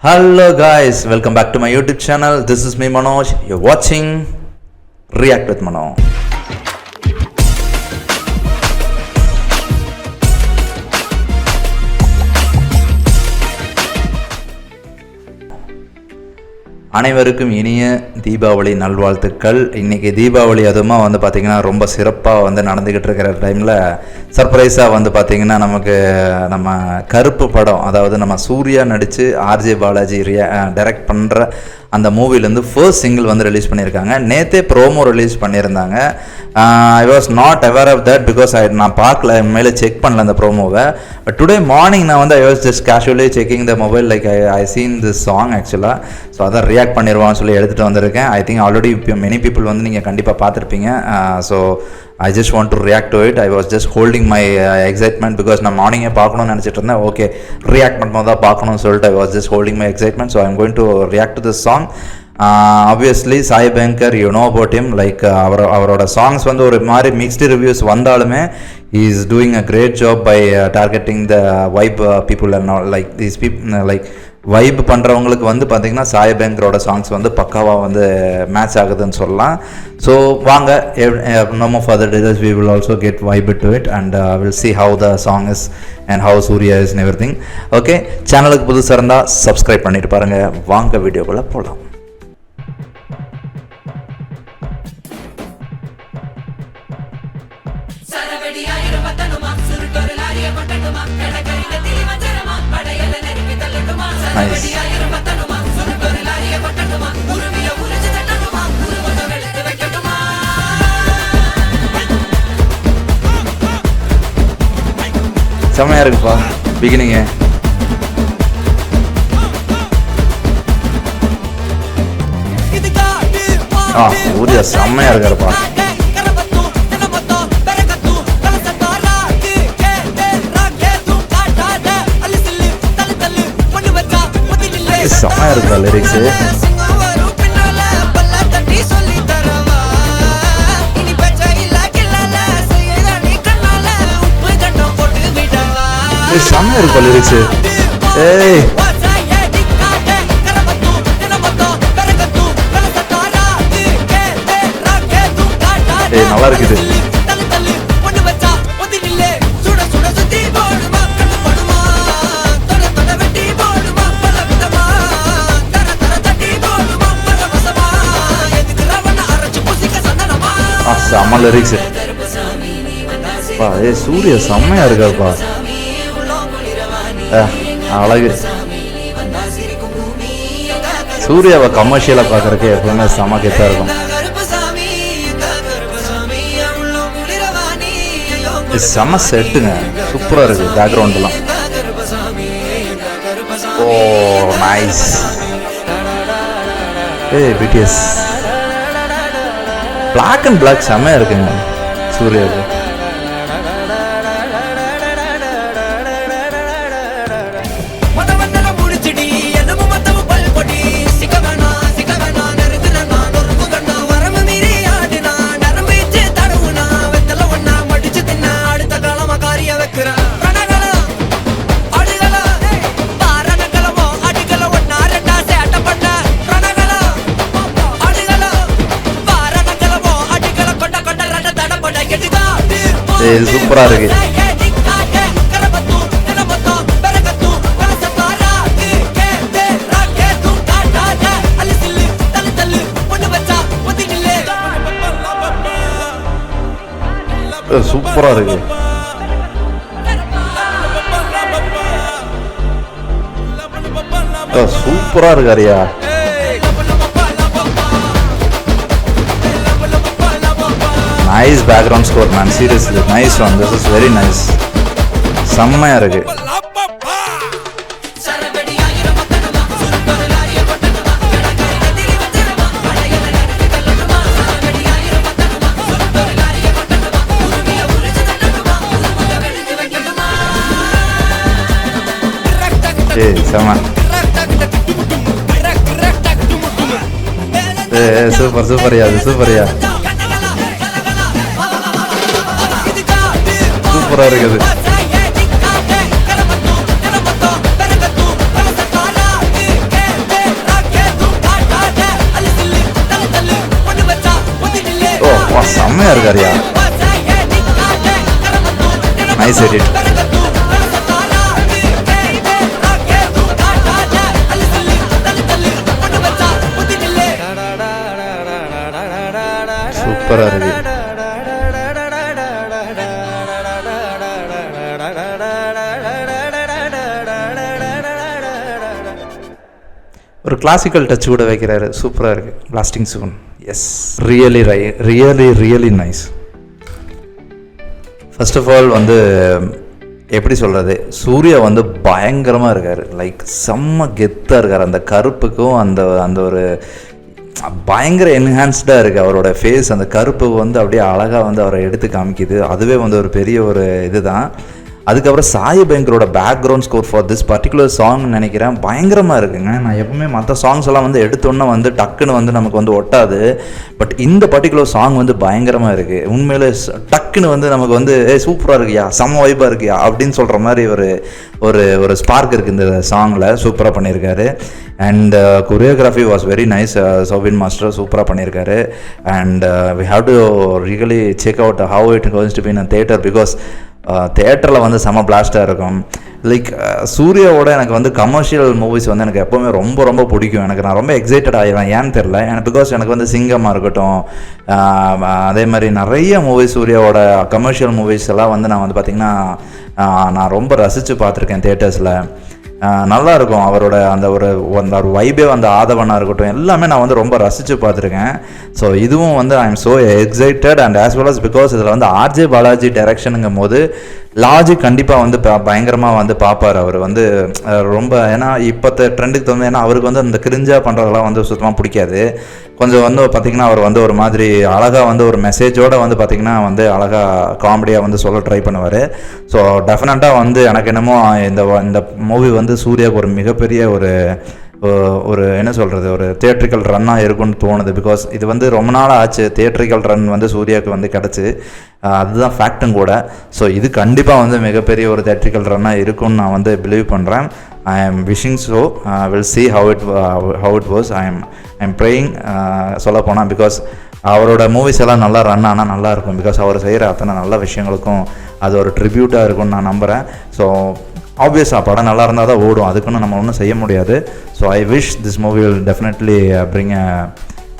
Hello guys, welcome back to my YouTube channel. This is me Manoj. You're watching React with Mano. அனைவருக்கும் இனிய தீபாவளி நல்வாழ்த்துக்கள். இன்றைக்கி தீபாவளி அதுமாக பார்த்திங்கன்னா ரொம்ப சிறப்பாக நடந்துக்கிட்டு இருக்கிற டைமில் சர்ப்ரைஸாக பார்த்திங்கன்னா நமக்கு நம்ம கருப்பு படம், அதாவது நம்ம சூர்யா நடித்து ஆர்ஜே பாலாஜி டைரக்ட் பண்ணுற அந்த மூவிலேருந்து ஃபர்ஸ்ட் சிங்கிள் ரிலீஸ் பண்ணியிருக்காங்க. நேற்றே ப்ரோமோ ரிலீஸ் பண்ணியிருந்தாங்க. I was not aware of that because நான் பார்க்கல, மேலே செக் பண்ணல அந்த ப்ரோமோவை. பட் டுடே மார்னிங் நான் I was just casually checking the mobile, like I seen this song ஆக்சுவலாக. ஸோ அதான் ரியாக்ட் பண்ணிடுவான்னு சொல்லி எடுத்துகிட்டு வந்திருக்கேன். ஐ திங்க் ஆல்ரெடி இப்போ மெனி பீப்புள் நீங்கள் கண்டிப்பாக பார்த்துருப்பீங்க. So I just want to react to it. I was just holding my excitement because நான் மார்னிங்கே பார்க்கணும்னு நினச்சிட்டு இருந்தேன். ஓகே, ரியாக்ட் பண்ணும்போது தான் பார்க்கணும்னு சொல்லிட்டு I was just holding my excitement. So I'm going to react to this song. Obviously Sai Bankar, you know about him, like அவரோட சாங்ஸ் ஒரு மாதிரி மிக்ஸ்டு ரிவ்யூஸ் வந்தாலுமே he is doing a great job by targeting the vibe people and all, like these people like vibe பண்ணுறவங்களுக்கு பார்த்திங்கன்னா Sai பேங்கரோட songs பக்காவாக match ஆகுதுன்னு சொல்லலாம். So வாங்க, no more further delays, we will also get vibe to it and we'll see how the song is and how Surya is and everything. Okay, சேனலுக்கு புதுசாக இருந்தால் subscribe பண்ணிட்டு பாருங்கள். வாங்க வீடியோக்குள்ளே போகலாம். Nice. செம்மையா இருக்குப்பா பிகினிங். சூர்யா செம்மையா இருக்காருப்பா. செம்மையா இருக்கா லிரிக்ஸ். செம்மையா இருக்கா லிரிக்ஸ். ஏய் நல்லா இருக்குது. செம்ம லிரிக்ஸ். சூர்யா செம்மையா இருக்காருப்பா. அழகு. சூர்யாவை கமர்ஷியலா பாக்குறதுக்கு எப்பவுமே செம கெத்தா இருக்கும். செம செட்டுங்க, சூப்பரா இருக்கு. பேக்ரவுண்ட் எல்லாம் oh nice. BTS black and black செம்மையா இருக்குங்க சூர்யாவுக்கு. சூப்பரா இருக்கு. சூப்பரா இருக்கு. சூப்பரா இருக்காரியா. Nice background score man, seriously nice one. This is very nice. செம்மையா இருக்கு. செம்ம. சூப்பர் சூப்பர்யா, சூப்பர்யா. சூப்பரா இருக்குது. செம்மையாக இருக்காருயா. Nice edit. சூப்பராக இருக்கு. ஒரு கிளாசிக்கல் டச் கூட வைக்கிறாரு. சூப்பராக இருக்குது. Blasting soon. Yes, really nice. First of all வந்து எப்படி சொல்கிறது, சூர்யா வந்து பயங்கரமாக இருக்கார். லைக் செம்ம கெத்தாக இருக்கார். அந்த கருப்புக்கும் அந்த ஒரு பயங்கர என்ஹான்ஸ்டாக இருக்குது அவரோட ஃபேஸ். அந்த கருப்பு வந்து அப்படியே அழகாக வந்து அவரை எடுத்து காமிக்குது. அதுவே வந்து ஒரு பெரிய ஒரு இதுதான். அதுக்கப்புறம் சாய் பயங்கரோட background score for this particular song நினைக்கிறேன் பயங்கரமாக இருக்குங்க. நான் எப்பவுமே மற்ற சாங்ஸ் எல்லாம் வந்து எடுத்தோன்னே வந்து டக்குன்னு வந்து நமக்கு வந்து ஒட்டாது. பட் இந்த பர்டிகுலர் சாங் வந்து பயங்கரமாக இருக்குது. உண்மையிலே டக்குன்னு வந்து நமக்கு வந்து சூப்பராக இருக்குயா, செம்ம வைப்பாக இருக்குயா அப்படின்னு சொல்கிற மாதிரி ஒரு ஸ்பார்க் இருக்குது இந்த சாங்கில். சூப்பராக பண்ணியிருக்காரு. And choreography was very nice. Soubin master சூப்பராக பண்ணியிருக்காரு. And we have to really check out how it goings to be in theatre. பிகாஸ் தியேட்டரில் வந்து செம்ம பிளாஸ்டாக இருக்கும். லைக் சூர்யாவோட எனக்கு வந்து கமர்ஷியல் மூவிஸ் வந்து எனக்கு எப்போவுமே ரொம்ப பிடிக்கும். நான் ரொம்ப எக்ஸைட்டட் ஆகிடுவேன். ஏன்னு தெரில. பிகாஸ் எனக்கு வந்து சிங்கமாக இருக்கட்டும், அதே மாதிரி நிறைய மூவிஸ் சூர்யாவோட கமர்ஷியல் மூவிஸ் எல்லாம் வந்து நான் வந்து பார்த்திங்கன்னா நான் ரொம்ப ரசித்து பார்த்துருக்கேன் தியேட்டர்ஸில். நல்லாயிருக்கும். அவரோட அந்த ஒரு வைபே அந்த ஆதவனாக இருக்கட்டும் எல்லாமே நான் வந்து ரொம்ப ரசித்து பார்த்துருக்கேன். ஸோ இதுவும் வந்து I am so excited. And as well as because இதில் வந்து ஆர்ஜே பாலாஜி டைரக்ஷனுங்கும் போது லாஜிக் கண்டிப்பாக வந்து பயங்கரமாக வந்து பார்ப்பார் அவர் வந்து ரொம்ப. ஏன்னா இப்போத்த ட்ரெண்டுக்கு தகுந்த, ஏன்னா அவருக்கு வந்து அந்த கிரிஞ்சாக பண்ணுறதெல்லாம் வந்து சுத்தமாக பிடிக்காது. கொஞ்சம் வந்து பார்த்திங்கன்னா அவர் வந்து ஒரு மாதிரி அழகாக வந்து ஒரு மெசேஜோடு வந்து பார்த்திங்கன்னா வந்து அழகாக காமெடியாக வந்து சொல்ல ட்ரை பண்ணுவார். ஸோ டெஃபினட்டாக வந்து எனக்கு என்னமோ இந்த மூவி வந்து சூர்யாவுக்கு ஒரு மிகப்பெரிய ஒரு என்ன சொல்கிறது, ஒரு தியேட்ரிக்கல் ரன்னாக இருக்குன்னு தோணுது. பிகாஸ் இது வந்து ரொம்ப நாள் ஆச்சு தியேட்ரிக்கல் ரன் வந்து சூர்யாவுக்கு வந்து கிடச்சி. அதுதான் ஃபேக்டும் கூட. ஸோ இது கண்டிப்பாக வந்து மிகப்பெரிய ஒரு தியேட்ரிக்கல் ரன்னாக இருக்கும்னு நான் வந்து பிலீவ் பண்ணுறேன். ஐ ஆம் wishing so. Will see how it was. I am praying சொல்லப்போனால். பிகாஸ் அவரோட மூவிஸ் எல்லாம் நல்லா ரன் ஆனால் நல்லாயிருக்கும். பிகாஸ் அவர் செய்கிற அத்தனை நல்ல விஷயங்களுக்கும் அது ஒரு ட்ரிபியூட்டாக இருக்கும்னு நான் நம்புகிறேன். ஸோ ஆப்வியஸாக படம் நல்லா இருந்தால் தான் ஓடும். அதுக்குன்னு நம்ம ஒன்றும் செய்ய முடியாது. So I wish this movie will definitely bring a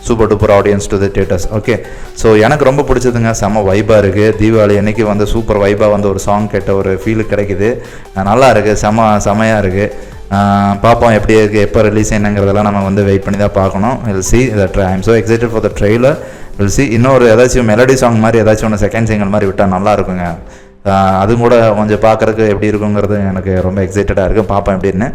super duper audience to the theatres. Okay, so எனக்கு ரொம்ப பிடிச்சதுங்க. செம்ம வைப்பாக இருக்குது. தீபாவளி அன்றைக்கி வந்து சூப்பர் வைப்பாக வந்து ஒரு சாங் கேட்ட ஒரு ஃபீல் கிடைக்குது. நல்லா இருக்குது. செமையாக இருக்குது. பார்ப்போம் எப்படி இருக்குது, எப்போ ரிலீஸ் என்னங்கிறதெல்லாம் நம்ம வந்து வெயிட் பண்ணி தான் பார்க்கணும். Will see that I am so excited for the trailer. Will see. இன்னொரு ஏதாச்சும் மெலடி சாங் மாதிரி ஏதாச்சும் ஒன்று செகண்ட் சிங்கிள் மாதிரி விட்டால் நல்லா இருக்குங்க. அது கூட கொஞ்சம் பார்க்குறதுக்கு எப்படி இருக்குங்கிறது எனக்கு ரொம்ப எக்ஸைட்டடாக இருக்குது. பார்ப்பேன் எப்படின்னு.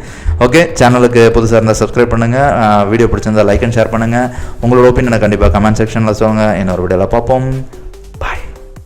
ஓகே, சேனலுக்கு புதுசாக இருந்தால் சப்ஸ்கிரைப் பண்ணுங்கள். வீடியோ பிடிச்சிருந்தால் லைக் அண்ட் ஷேர் பண்ணுங்கள். உங்களோட ஒப்பீனியனை கண்டிப்பாக கமெண்ட் செக்ஷனில் சொல்லுங்கள். இன்னொரு வீடியோவில் பார்ப்போம்.